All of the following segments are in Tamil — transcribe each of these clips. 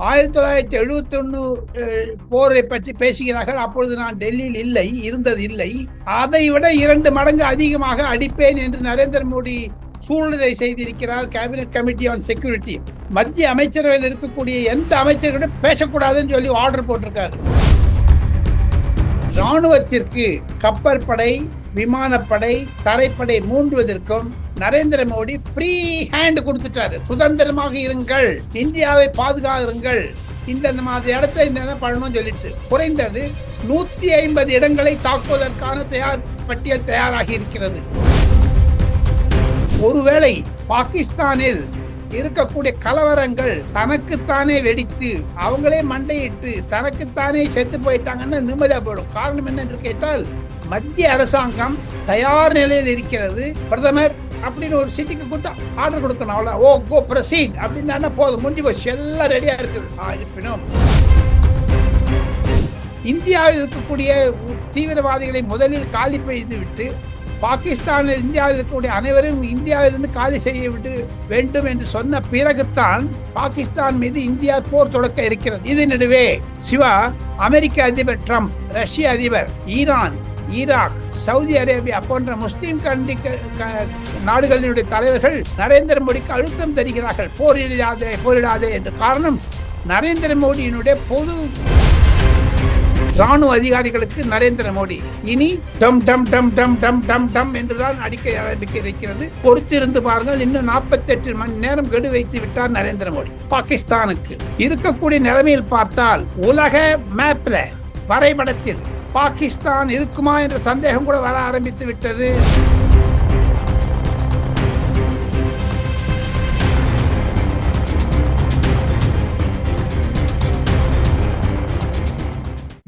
1971 போரை பற்றி பேசுகிறார்கள். அப்பொழுது நான் டெல்லியில் இருந்தது இல்லை. அதை விட 2 மடங்கு அதிகமாக அடிப்பேன் என்று நரேந்திர மோடி சூழ்நிலை செய்திருக்கிறார். கேபினட் கமிட்டி ஆன் செக்யூரிட்டி மத்திய அமைச்சரவையில் இருக்கக்கூடிய எந்த அமைச்சர்களும் பேசக்கூடாதுன்னு சொல்லி ஆர்டர் போட்டிருக்காரு. ராணுவத்திற்கு கப்பற்படை, விமானப்படை, தரைப்படை மூன்றுவதற்கும் நரேந்திர மோடி ஃப்ரீ ஹேண்ட் கொடுத்துட்டாரு. சுதந்திரமாக இருங்கள், இந்தியாவை பாதுகாருங்கள், இந்த மாதிரி இடத்தை இந்த பண்ணணும்னு சொல்லிட்டு குறைந்தது 150 இடங்களை தாக்குவதற்கான பட்டியல் தயாராகி இருக்கிறது. ஒருவேளை பாகிஸ்தானில் இருக்கக்கூடிய கலவரங்கள் தனக்குத்தானே வெடித்து அவங்களே மண்டையிட்டு தனக்குத்தானே செத்து போயிட்டாங்கன்னு நிம்மதியா போயிடும். காரணம் என்ன என்று கேட்டால், மத்திய அரசாங்கம் தயார் நிலையில் இருக்கிறது. பிரதமர் அப்படின்னு ஒரு சிட்டிக்கு கொடுத்தா ஆர்டர் கொடுக்கணும், அவ்வளோ ஓ கோ ப்ரொசீட் அப்படின்னு போதும், முடிஞ்சு போச்சு, எல்லாம் ரெடியா இருக்குது. இருப்பினும் இந்தியாவில் இருக்கக்கூடிய தீவிரவாதிகளை முதலில் காலி செய்து விட்டு பாகிஸ்தானில் இந்தியாவில் இருக்கக்கூடிய அனைவரும் இந்தியாவிலிருந்து காலி செய்ய விட்டு வேண்டும் என்று சொன்ன பிறகுத்தான் பாகிஸ்தான் மீது இந்தியா போர் தொடக்க இருக்கிறது. இது நடுவே சிவா, அமெரிக்க அதிபர் ட்ரம்ப், ரஷ்ய அதிபர், ஈரான், ஈராக், சவுதி அரேபியா போன்ற முஸ்லிம் நாடுகளினுடைய தலைவர்கள் நரேந்திர மோடிக்கு அழுத்தம் தருகிறார்கள், போரிடாதே என்று. காரணம், நரேந்திர மோடியினுடைய பொது ராணுவ அதிகாரிகளுக்கு நரேந்திர மோடி இனி டம் டம் டம் டம் டம் டம் டம் என்றுதான் அடிக்க ஆரம்பிக்க இருக்கிறது. பொறுத்திருந்து பாருங்கள், இன்னும் 48 மணி நேரம் கெடு வைத்து விட்டார் நரேந்திர மோடி. பாகிஸ்தானுக்கு இருக்கக்கூடிய நிலைமையில் பார்த்தால் உலக மேப்ல வரைபடத்தில் பாகிஸ்தான் இருக்குமா என்ற சந்தேகம் கூட வர ஆரம்பித்து விட்டது.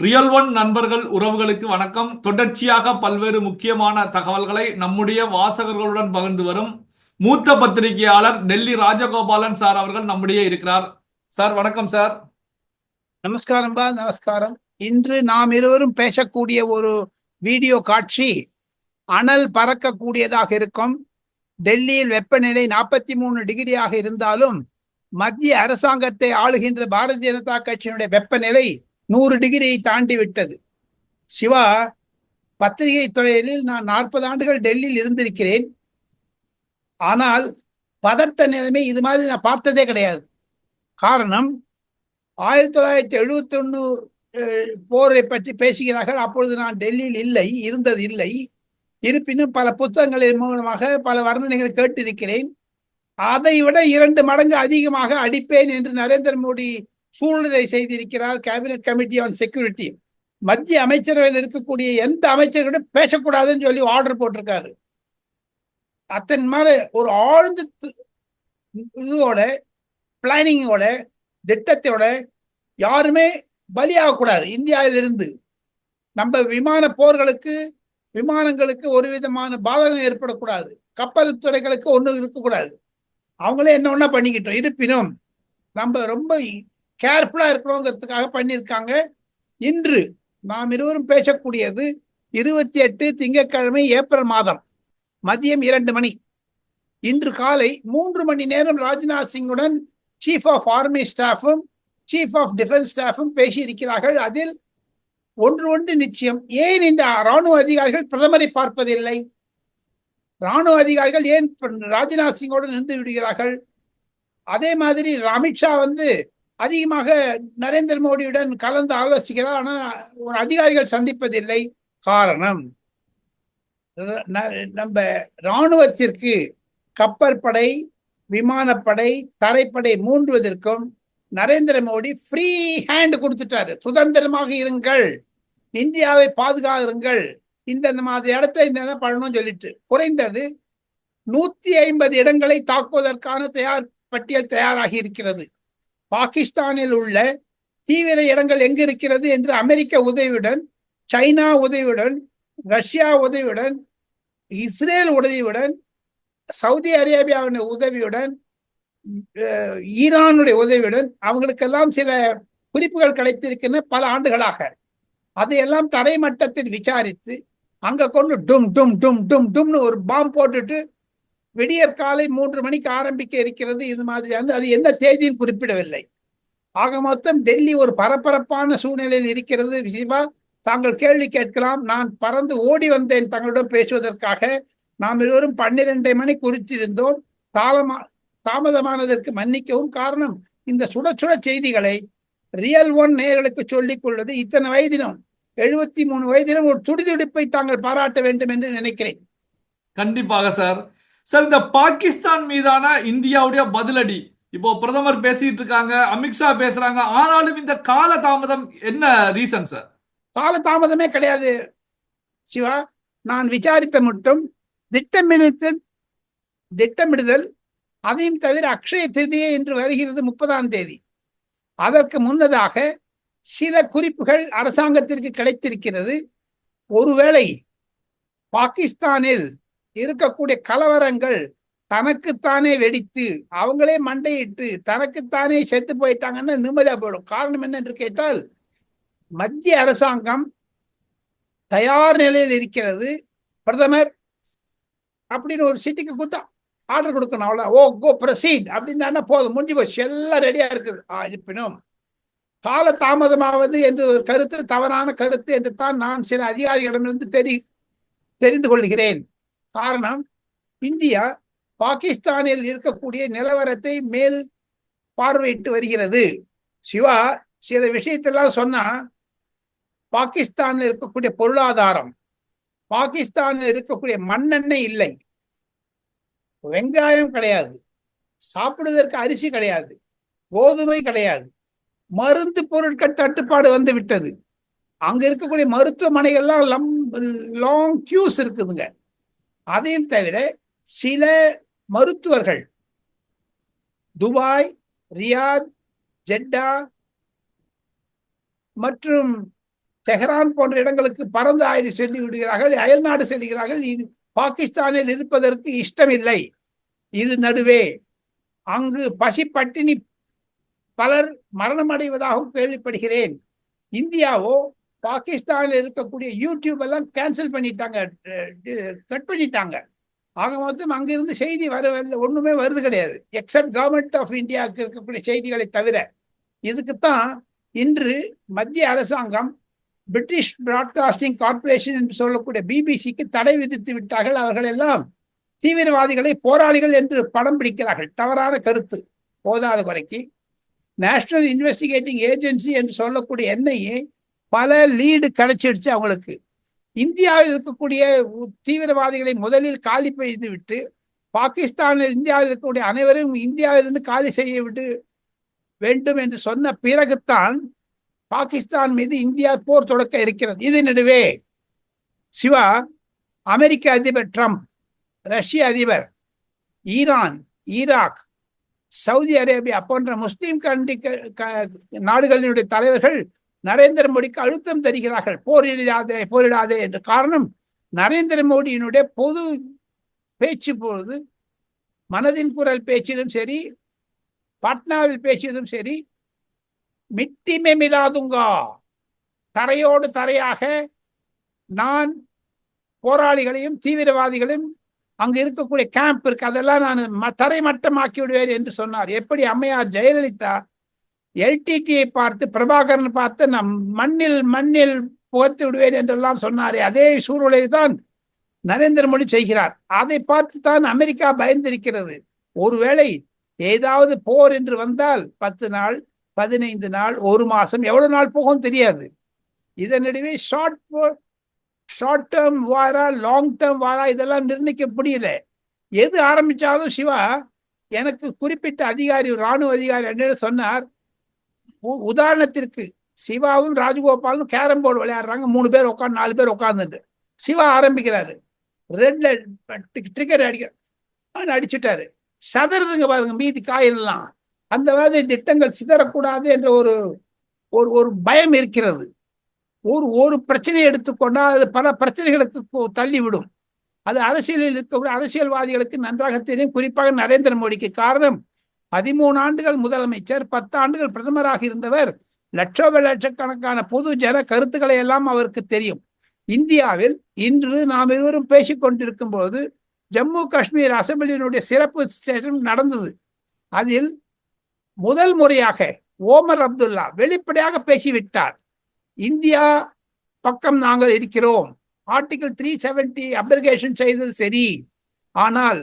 ரியல் ஒன் நண்பர்கள் உறவுகளுக்கு வணக்கம். தொடர்ச்சியாக பல்வேறு முக்கியமான தகவல்களை நம்முடைய வாசகர்களுடன் பகிர்ந்து வரும் மூத்த பத்திரிகையாளர் டெல்லி ராஜகோபாலன் சார் அவர்கள் நம்முடைய இருக்கிறார். சார் வணக்கம். சார் நமஸ்காரம். நமஸ்காரம். இன்று நாம் இருவரும் பேசக்கூடிய ஒரு வீடியோ காட்சி அனல் பறக்கக்கூடியதாக இருக்கும். டெல்லியில் வெப்பநிலை 43 டிகிரியாக இருந்தாலும் மத்திய அரசாங்கத்தை ஆளுகின்ற பாரதிய ஜனதா கட்சியினுடைய வெப்பநிலை 100 டிகிரியை தாண்டி விட்டது. சிவா, பத்திரிகை துறையில் நான் 40 ஆண்டுகள் டெல்லியில் இருந்திருக்கிறேன். ஆனால் பதட்ட நிலைமை இது மாதிரி நான் பார்த்ததே கிடையாது. காரணம், 1971 போரை பற்றி பேசுகிறார்கள். அப்பொழுது நான் டெல்லியில் இருந்தது இல்லை. இருப்பினும் பல புத்தகங்களின் மூலமாக பல வர்ணனைகளை கேட்டிருக்கிறேன். அதை விட 2 மடங்கு அதிகமாக அடிப்பேன் என்று நரேந்திர மோடி சூழ்நிலை செய்திருக்கிறார். கேபினட் கமிட்டி ஆன் செக்யூரிட்டி மத்திய அமைச்சரவையில் இருக்கக்கூடிய எந்த அமைச்சர்களும் பேசக்கூடாதுன்னு சொல்லி ஆர்டர் போட்டிருக்காரு. அத்தனை மாதிரி ஒரு ஆழ்ந்த இதோட பிளானிங்கோட திட்டத்தோட யாருமே பலியாகக்கூடாது. இந்தியாவிலிருந்து நம்ம விமான போர்களுக்கு, விமானங்களுக்கு ஒரு விதமான பாதகம் ஏற்படக்கூடாது. கப்பல் துறைகளுக்கு ஒன்றும் இருக்கக்கூடாது. அவங்களே என்ன ஒன்றா பண்ணிக்கிட்டோம். இருப்பினும் நம்ம ரொம்ப கேர்ஃபுல்லா இருக்கணுங்கிறதுக்காக பண்ணியிருக்காங்க. இன்று நாம் இருவரும் பேசக்கூடியது 28 திங்கட்கிழமை ஏப்ரல் மாதம் மதியம் 2 மணி. இன்று காலை 3 மணி நேரம் ராஜ்நாத் சிங்குடன் சீஃப் ஆஃப் ஆர்மி ஸ்டாஃபும் சீஃப் ஆஃப் டிஃபென்ஸ் ஸ்டாஃபும் பேசியிருக்கிறார்கள். அதில் ஒன்று நிச்சயம், ஏன் இந்த ராணுவ அதிகாரிகள் பிரதமரை பார்ப்பதில்லை? ராணுவ அதிகாரிகள் ஏன் ராஜ்நாத் சிங்கோடு நின்று விடுகிறார்கள்? அதே மாதிரி அமித்ஷா அதிகமாக நரேந்திர மோடியுடன் கலந்து ஆலோசிக்கிறார். ஆனால் ஒரு அதிகாரிகள் சந்திப்பதில்லை. காரணம், நம்ம ராணுவத்திற்கு கப்பற்படை, விமானப்படை, தரைப்படை மூன்றுவதற்கும் நரேந்திர மோடி ஃப்ரீ ஹேண்ட் கொடுத்துட்டாரு. சுதந்திரமாக இருங்கள், இந்தியாவை பாதுகாருங்கள், இந்த மாதிரி இடத்தை இந்த பண்ணணும்னு சொல்லிட்டு குறைந்தது 150 இடங்களை தாக்குவதற்கான பட்டியல் தயாராகி இருக்கிறது. பாகிஸ்தானில் உள்ள தீவிர இடங்கள் எங்கு இருக்கிறது என்று அமெரிக்க உதவியுடன், சைனா உதவியுடன், ரஷ்யா உதவியுடன், இஸ்ரேல் உதவியுடன், சவுதி அரேபியாவின் உதவியுடன், ஈரானுடைய உதவியுடன் அவங்களுக்கெல்லாம் சில குறிப்புகள் கிடைத்திருக்கின்றன பல ஆண்டுகளாக. அதையெல்லாம் தரைமட்டத்தில் விசாரித்து அங்க கொண்டு டும் டும் டும் டும் டும்னு ஒரு பாம்பு போட்டுட்டு விடியற் காலை 3 மணிக்கு ஆரம்பிக்க இருக்கிறது. இது மாதிரி அது எந்த தேதியும் குறிப்பிடவில்லை. ஆக மொத்தம் டெல்லி ஒரு பரபரப்பான சூழ்நிலையில் இருக்கிறது. சிவா, தாங்கள் கேள்வி கேட்கலாம். நான் பறந்து ஓடி வந்தேன் தங்களிடம் பேசுவதற்காக. நாம் இருவரும் 12 மணி குறித்திருந்தோம். தாமதமானதற்கு மன்னிக்கவும். காரணம், இந்த சுட சுட செய்திகளை ரியல் ஒன் நேயர்களுக்கு சொல்லிக் கொள்வது இத்தனை வயதிலும் 73 வயதிலும் ஒரு துடிதுடிப்பை தாங்கள் பாராட்ட வேண்டும் என்று நினைக்கிறேன். கண்டிப்பாக சார். சார், இந்த பாகிஸ்தான் மீதான இந்தியாவுடைய பதிலடி, இப்போ பிரதமர் பேசிட்டு இருக்காங்க, அமித்ஷா பேசுறாங்க. ஆனாலும் இந்த கால தாமதம் என்ன ரீசன் சார்? கால தாமதமே கிடையாது சிவா. நான் விசாரித்த மட்டும் திட்டமிடுதல், அதையும் தவிர அக்ஷய திருதியை என்று வருகிறது 30ஆம் தேதி. அதற்கு முன்னதாக சில குறிப்புகள் அரசாங்கத்திற்கு கிடைத்திருக்கிறது. ஒருவேளை பாகிஸ்தானில் இருக்கக்கூடிய கலவரங்கள் தனக்குத்தானே வெடித்து அவங்களே மண்டையிட்டு தனக்குத்தானே செத்து போயிட்டாங்கன்னா நிம்மதியா போயிடும். காரணம் என்ன என்று கேட்டால், மத்திய அரசாங்கம் தயார் நிலையில் இருக்கிறது. பிரதமர் அப்படின்னு ஒரு சிட்டிக்கு கொடுத்தா ஆர்டர் கொடுக்கணும், அவ்வளோ. ஓ கோ ப்ரொசீட் அப்படின்னு போதும், முடிஞ்சு போச்சு, எல்லாம் ரெடியா இருக்குது. இருப்பினும் கால தாமதமாவது என்று ஒரு கருத்து தவறான கருத்து என்று தான் நான் சில அதிகாரிகளிடமிருந்து தெரிந்து கொள்கிறேன். காரணம், இந்தியா பாகிஸ்தானில் இருக்கக்கூடிய நிலவரத்தை மேல் பார்வையிட்டு வருகிறது. சிவா, சில விஷயத்தெல்லாம் சொன்னா, பாகிஸ்தானில் இருக்கக்கூடிய பொருளாதாரம், பாகிஸ்தானில் இருக்கக்கூடிய மண்ணெண்ணெய் இல்லை, வெங்காயம் கிடையாது, சாப்பிடுவதற்கு அரிசி கிடையாது, கோதுமை கிடையாது, மருந்து பொருட்கள் தட்டுப்பாடு வந்து விட்டது. அங்க இருக்கக்கூடிய மருத்துவமனைகள்லாம் லாங் கியூஸ் இருக்குதுங்க. அதையும் தவிர சில மருத்துவர்கள் துபாய், ரியாத், ஜெட்டா மற்றும் தெஹ்ரான் போன்ற இடங்களுக்கு பறந்து ஆய்வு சென்று விடுகிறார்கள், அயல்நாடு செல்கிறார்கள். பாகிஸ்தானில் இருப்பதற்கு இஷ்டமில்லை. இது நடுவே அங்கு பசி பட்டினி பலர் மரணம் அடைவதாகவும் கேள்விப்படுகிறேன். இந்தியாவோ பாகிஸ்தானில் இருக்கக்கூடிய யூடியூப் எல்லாம் கேன்சல் பண்ணிட்டாங்க, கட் பண்ணிட்டாங்க. ஆக மொத்தம் அங்கிருந்து செய்தி வரவில்லை, ஒண்ணுமே வருது கிடையாது, எக்ஸப்ட் கவர்மெண்ட் ஆஃப் இந்தியாவுக்கு இருக்கக்கூடிய செய்திகளை தவிர. இதுக்குத்தான் இன்று மத்திய அரசாங்கம் பிரிட்டிஷ் பிராட்காஸ்டிங் கார்பரேஷன் என்று சொல்லக்கூடிய பிபிசிக்கு தடை விதித்து விட்டார்கள். அவர்கள் எல்லாம் தீவிரவாதிகளை போராளிகள் என்று படம் பிடிக்கிறார்கள். தவறான கருத்து. போதாத குறைக்கு நேஷனல் இன்வெஸ்டிகேட்டிங் ஏஜென்சி என்று சொல்லக்கூடிய என்ஐஏ பல லீடு கிடைச்சிடுச்சு அவங்களுக்கு. இந்தியாவில் இருக்கக்கூடிய தீவிரவாதிகளை முதலில் காலி செய்து விட்டு, பாகிஸ்தானில் இந்தியாவில் இருக்கக்கூடிய அனைவரும் இந்தியாவிலிருந்து காலி செய்ய விட்டு வேண்டும் என்று சொன்ன பிறகுத்தான் பாகிஸ்தான் மீது இந்தியா போர் தொடக்க இருக்கிறது. இது நடுவே சிவா, அமெரிக்க அதிபர் ட்ரம்ப், ரஷ்ய அதிபர், ஈரான், ஈராக், சவுதி அரேபியா போன்ற முஸ்லிம் நாடுகளினுடைய தலைவர்கள் நரேந்திர மோடிக்கு அழுத்தம் தருகிறார்கள், போரிடாதே என்று. காரணம், நரேந்திர மோடியினுடைய பொது பேச்சு பொழுது, மனதின் குரல் பேச்சிலும் சரி, பாட்னாவில் பேசியதும் சரி, மிட்டிமே மிலாதுங்கா, தரையோடு தரையாக நான் போராளிகளையும் தீவிரவாதிகளையும் அங்கு இருக்கக்கூடிய கேம்ப் இருக்கு, அதெல்லாம் நான் தரைமட்டமாக்கி விடுவேன் என்று சொன்னார். எப்படி அம்மையார் ஜெயலலிதா எல்டிடியை பார்த்து, பிரபாகரன் பார்த்து நம் மண்ணில் புகத்து விடுவேன் என்றெல்லாம் சொன்னாரே, அதே சூழ்நிலை தான் நரேந்திர மோடி செய்கிறார். அதை பார்த்து தான் அமெரிக்கா பயந்திருக்கிறது. ஒருவேளை ஏதாவது போர் என்று வந்தால் 10 நாள், 15 நாள், 1 மாசம், எவ்வளவு நாள் போகும் தெரியாது. இதனிடையே ஷார்ட் டேர்ம் வாரா, லாங் டேர்ம் வாரா, இதெல்லாம் நிர்ணயிக்க முடியல. எது ஆரம்பிச்சாலும் சிவா, எனக்கு குறிப்பிட்ட அதிகாரி, ராணுவ அதிகாரி என்ன சொன்னார், உதாரணத்திற்கு சிவாவும் ராஜகோபாலும் கேரம் போர்டு விளையாடுறாங்க, 3 பேர் உட்காந்து 4 பேர் உட்காந்துட்டு, சிவா ஆரம்பிக்கிறாரு, ரெட்ல ட்ரிகர் அடிச்சுட்டாரு, சதறதுங்க பாருங்க மீதி காயிலாம். அந்த மாதிரி திட்டங்கள் சிதறக்கூடாது என்ற ஒரு பயம் இருக்கிறது. ஒரு பிரச்சனையை எடுத்துக்கொண்டால் அது பல பிரச்சனைகளுக்கு தள்ளிவிடும். அது அரசியலில் இருக்கக்கூடிய அரசியல்வாதிகளுக்கு நன்றாக தெரியும், குறிப்பாக நரேந்திர மோடிக்கு. காரணம், 13 ஆண்டுகள் முதலமைச்சர், 10 ஆண்டுகள் பிரதமராக இருந்தவர். லட்சக்கணக்கான பொது ஜன கருத்துக்களை எல்லாம் அவருக்கு தெரியும். இந்தியாவில் இன்று நாம் இருவரும் பேசிக் கொண்டிருக்கும் போது ஜம்மு காஷ்மீர் அசம்பிளியினுடைய சிறப்பு செஷன் நடந்தது. அதில் முதல் முறையாக ஓமர் அப்துல்லா வெளிப்படையாக பேசிவிட்டார். இந்தியா பக்கம் நாங்கள் இருக்கிறோம். ஆர்டிகல் 370 அப்ளிகேஷன் செய்தது சரி, ஆனால்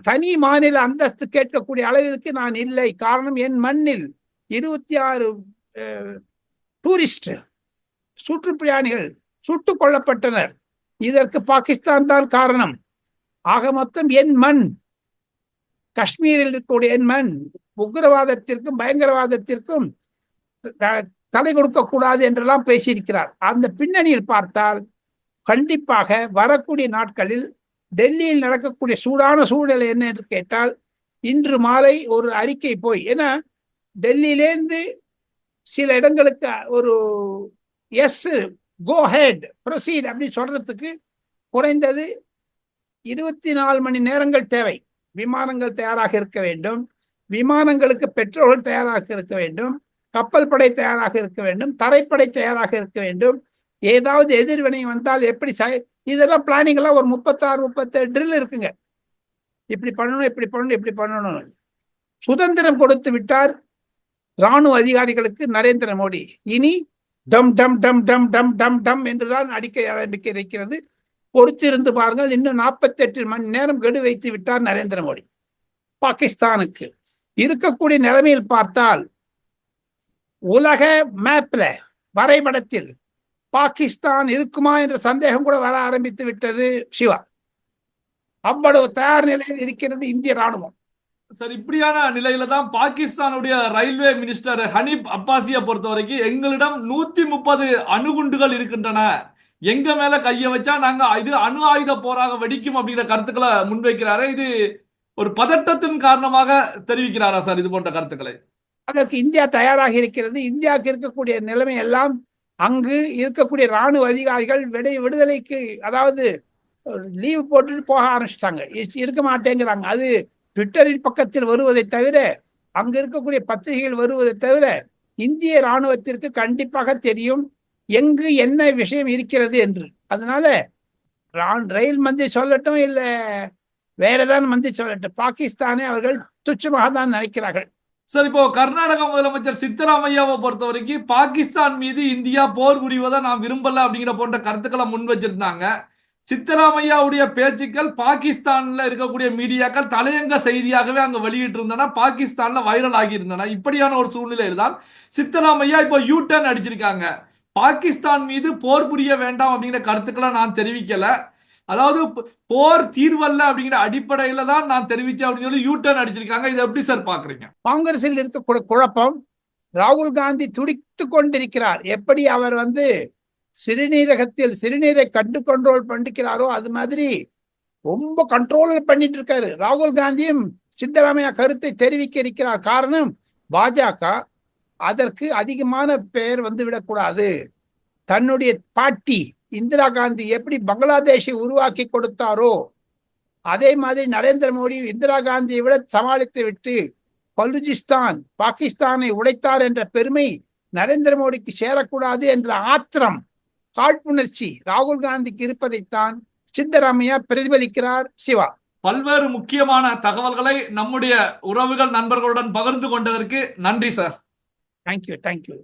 தனி மாநில அந்தஸ்து கேட்கக்கூடிய அளவிற்கு நான் இல்லை. காரணம், என் மண்ணில் 26 டூரிஸ்ட் சுற்றுப்பிரயாணிகள் சுட்டுக் கொல்லப்பட்டனர். இதற்கு பாகிஸ்தான் தான் காரணம். ஆக மொத்தம் என் மண், காஷ்மீரில் இருக்கக்கூடிய என் மண் உக்ரவாதத்திற்கும் பயங்கரவாதத்திற்கும் தடை கொடுக்க கூடாது என்றெல்லாம் பேசியிருக்கிறார். அந்த பின்னணியில் பார்த்தால் கண்டிப்பாக வரக்கூடிய நாட்களில் டெல்லியில் நடக்கக்கூடிய சூடான சூழ்நிலை என்ன என்று கேட்டால், இன்று மாலை ஒரு அறிக்கை போய், ஏன்னா டெல்லியிலேருந்து சில இடங்களுக்கு ஒரு எஸ் கோ ஹெட் ப்ரொசீட் அப்படின்னு சொல்றதுக்கு குறைந்தது 24 மணி நேரங்கள் தேவை. விமானங்கள் தயாராக இருக்க வேண்டும், விமானங்களுக்கு பெட்ரோல் தயாராக இருக்க வேண்டும், கப்பல் படை தயாராக இருக்க வேண்டும், தரைப்படை தயாராக இருக்க வேண்டும். ஏதாவது எதிர்வினை வந்தால் எப்படி இதெல்லாம் பிளானிங் எல்லாம் ஒரு 36-37 ட்ரில் இருக்குங்க. இப்படி பண்ணணும், இப்படி பண்ணணும், இப்படி பண்ணணும். சுதந்திரம் கொடுத்து விட்டார் ராணுவ அதிகாரிகளுக்கு நரேந்திர மோடி. இனி டம் டம் டம் டம் டம் டம் டம் என்றுதான் அடிக்க ஆரம்பிக்க இருக்கிறது. பொறுத்திருந்து பாருங்கள். இன்னும் 48 மணி நேரம் கெடு வைத்து விட்டார் நரேந்திர மோடி. பாகிஸ்தானுக்கு இருக்கக்கூடிய நிலைமையில் பார்த்தால் உலக மேப்ல வரைபடத்தில் பாகிஸ்தான் இருக்குமா என்ற சந்தேகம் கூட வர ஆரம்பித்து விட்டது சிவா. அவ்வளவு தயார் நிலையில் இருக்கிறது இந்திய ராணுவம். சார், இப்படியான நிலையில தான் பாகிஸ்தானுடைய ரயில்வே மினிஸ்டர் ஹனீப் அப்பாசியை பொறுத்த வரைக்கும் எங்களிடம் 130 அணுகுண்டுகள் இருக்கின்றன, எங்க மேல கைய வச்சா நாங்க இது அணு ஆயுத போராக வெடிக்கும் அப்படிங்கிற கருத்துக்களை முன்வைக்கிறாரு. இது ஒரு பதட்டத்தின் காரணமாக தெரிவிக்கிறாரா சார் இது போன்ற கருத்துக்களை? அதற்கு இந்தியா தயாராக இருக்கிறது. இந்தியாவுக்கு இருக்கக்கூடிய நிலைமை எல்லாம் அங்கு இருக்கக்கூடிய ராணுவ அதிகாரிகள் விடுதலைக்கு, அதாவது லீவ் போட்டுட்டு போக ஆரம்பிச்சிட்டாங்க, இருக்க மாட்டேங்கிறாங்க. அது ட்விட்டரின் பக்கத்தில் வருவதை தவிர, அங்கு இருக்கக்கூடிய பத்திரிகைகள் வருவதை தவிர, இந்திய ராணுவத்திற்கு கண்டிப்பாக தெரியும் எங்கு என்ன விஷயம் இருக்கிறது என்று. அதனால ரயில் மந்திரி சொல்லட்டும், இல்ல வேற ஏதாவது மந்திரி சொல்லட்டும், பாகிஸ்தானை அவர்கள் துச்சமாக தான் நினைக்கிறார்கள். சார், இப்போ கர்நாடக முதலமைச்சர் சித்தராமையாவை பொறுத்த வரைக்கும் பாகிஸ்தான் மீது இந்தியா போர் புரிவதை நான் விரும்பல அப்படிங்கிற போன்ற கருத்துக்களை முன் வச்சிருந்தாங்க. சித்தராமையாவுடைய பேச்சுக்கள் பாகிஸ்தான்ல இருக்கக்கூடிய மீடியாக்கள் தலையங்க செய்தியாகவே அங்க வெளியிட்டு இருந்தன, பாகிஸ்தான்ல வைரல் ஆகி இருந்தன. இப்படியான ஒரு சூழ்நிலையில் தான் சித்தராமையா இப்போ யூ டர்ன் அடிச்சிருக்காங்க. பாகிஸ்தான் மீது போர் புரிய வேண்டாம் அப்படிங்கிற கருத்துக்களை நான் தெரிவிக்கல, அதாவது போர் தீர்வல்ல அப்படிங்கிற அடிப்படையில தான் நான் தெரிவிச்சேன் அப்படின்னு சொல்லி யூ டர்ன் அடிச்சிருக்காங்க. இதை எப்படி சார் பாக்குறீங்க? காங்கிரஸில் இருக்கக்கூடிய குழப்பம், ராகுல் காந்தி துடித்து கொண்டிருக்கிறார். எப்படி அவர் சிறுநீரகத்தில் சிறுநீரை கண்ட்ரோல் பண்ணிக்கிறாரோ அது மாதிரி ரொம்ப கண்ட்ரோல் பண்ணிட்டு இருக்காரு. ராகுல் காந்தியும் சித்தராமையா கருத்தை தெரிவிக்க இருக்கிறார். காரணம், பாஜக அதற்கு அதிகமான பெயர் விடக்கூடாது. தன்னுடைய பாட்டி இந்திரா காந்தி எப்படி பங்களாதேஷை உருவாக்கி கொடுத்தாரோ அதே மாதிரி நரேந்திர மோடி இந்திரா காந்தியை விட சமாளித்து விட்டு பலுச்சிஸ்தான் பாகிஸ்தானை உடைத்தார் என்ற பெருமை நரேந்திர மோடிக்கு சேரக்கூடாது என்ற ஆத்திரம், காழ்ப்புணர்ச்சி ராகுல் காந்திக்கு இருப்பதைத்தான் சித்தராமையா பிரதிபலிக்கிறார். சிவா, பல்வேறு முக்கியமான தகவல்களை நம்முடைய உறவுகள் நண்பர்களுடன் பகிர்ந்து கொண்டதற்கு நன்றி சார். தேங்க்யூ.